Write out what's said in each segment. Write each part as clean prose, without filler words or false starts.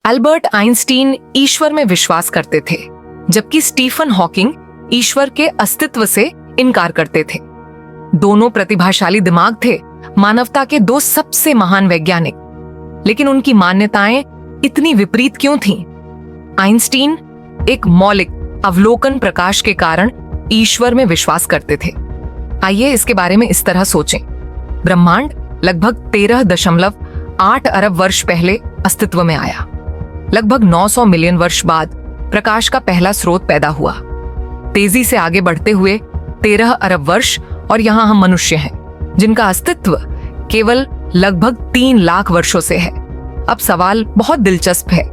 Albert Einstein ईश्वर में विश्वास करते थे, जबकि स्टीफन हॉकिंग ईश्वर के अस्तित्व से इनकार करते थे। दोनों प्रतिभाशाली दिमाग थे, मानवता के दो सबसे महान वैज्ञानिक, लेकिन उनकी मान्यताएं इतनी विपरीत क्यों थीं? आइंस्टीन एक मौलिक अवलोकन प्रकाश के कारण ईश्वर में विश्वास करते थे। आइए इसके बारे में इस तरह सोचें। ब्रह्मांड लगभग 13.8 अरब वर्ष पहले अस्तित्व में आया। लगभग 900 मिलियन वर्ष बाद प्रकाश का पहला स्रोत पैदा हुआ। तेजी से आगे बढ़ते हुए 13 अरब वर्ष और यहाँ हम मनुष्य हैं, जिनका अस्तित्व केवल लगभग 3 लाख वर्षों से है। अब सवाल बहुत दिलचस्प है।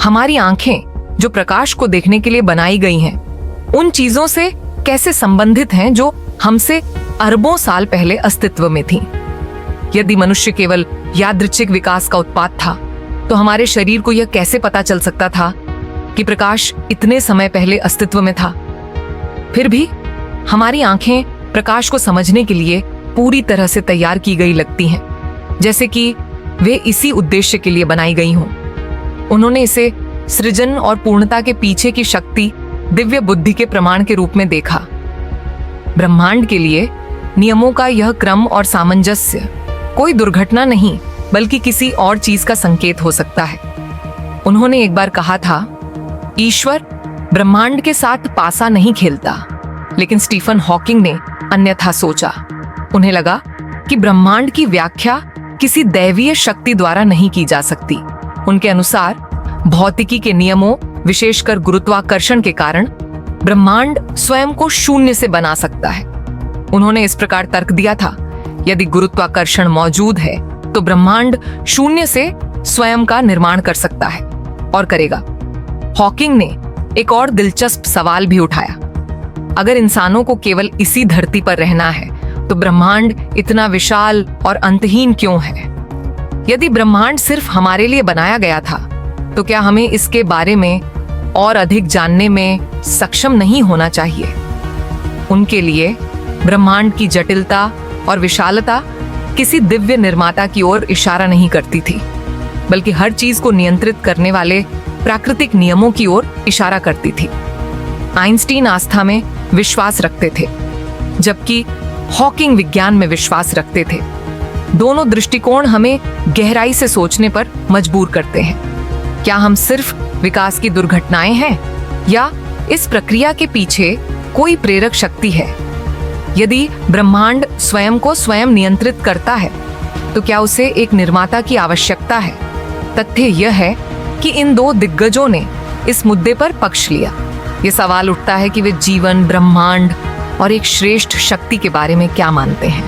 हमारी आंखें जो प्रकाश को देखने के लिए बनाई गई हैं, उन चीजों से कैसे संबंधित हैं जो हमसे अरबों साल पहले अस्तित्व में थीं? यदि मनुष्य केवल यादृच्छिक विकास का उत्पाद था, तो हमारे शरीर को यह कैसे पता चल सकता था कि प्रकाश इतने समय पहले अस्तित्व में था? फिर भी हमारी आंखें प्रकाश को समझने के लिए पूरी तरह से तैयार की गई लगती हैं, जैसे कि वे इसी उद्देश्य के लिए बनाई गई हों। उन्होंने इसे सृजन और पूर्णता के पीछे की शक्ति, दिव्य बुद्धि के प्रमाण के रूप में देखा। ब्रह्मांड के लिए नियमों का यह क्रम और सामंजस्य कोई दुर्घटना नहीं, बल्कि किसी और चीज का संकेत हो सकता है। उन्होंने एक बार कहा था, ईश्वर ब्रह्मांड के साथ पासा नहीं खेलता, लेकिन स्टीफन हॉकिंग ने अन्यथा सोचा। उन्हें लगा कि ब्रह्मांड की व्याख्या किसी दैवीय शक्ति द्वारा नहीं की जा सकती। उनके अनुसार भौतिकी के नियमों, विशेषकर गुरुत्वाकर्षण के कारण ब्रह्मांड स्वयं को शून्य से बना सकता है। उन्होंने इस प्रकार तर्क दिया था, यदि गुरुत्वाकर्षण मौजूद है तो ब्रह्मांड शून्य से स्वयं का निर्माण कर सकता है और करेगा। हॉकिंग ने एक और दिलचस्प सवाल भी उठाया। अगर इंसानों को केवल इसी धरती पर रहना है, तो ब्रह्मांड इतना विशाल और अंतहीन क्यों है? यदि ब्रह्मांड सिर्फ हमारे लिए बनाया गया था, तो क्या हमें इसके बारे में और अधिक जानने में सक्षम नहीं होना चाहिए? उनके लिए ब्रह्मांड की जटिलता और विशालता किसी दिव्य निर्माता की ओर इशारा नहीं करती थी, बल्कि हर चीज को नियंत्रित करने वाले प्राकृतिक नियमों की ओर इशारा करती थी। आइंस्टीन आस्था में विश्वास रखते थे, जबकि हॉकिंग विज्ञान में विश्वास रखते थे। दोनों दृष्टिकोण हमें गहराई से सोचने पर मजबूर करते हैं। क्या हम सिर्फ विकास की दुर्घटनाएं हैं, या इस प्रक्रिया के पीछे कोई प्रेरक शक्ति है? यदि ब्रह्मांड स्वयं को स्वयं नियंत्रित करता है, तो क्या उसे एक निर्माता की आवश्यकता है? तथ्य यह है कि इन दो दिग्गजों ने इस मुद्दे पर पक्ष लिया। ये सवाल उठता है कि वे जीवन, ब्रह्मांड और एक श्रेष्ठ शक्ति के बारे में क्या मानते हैं।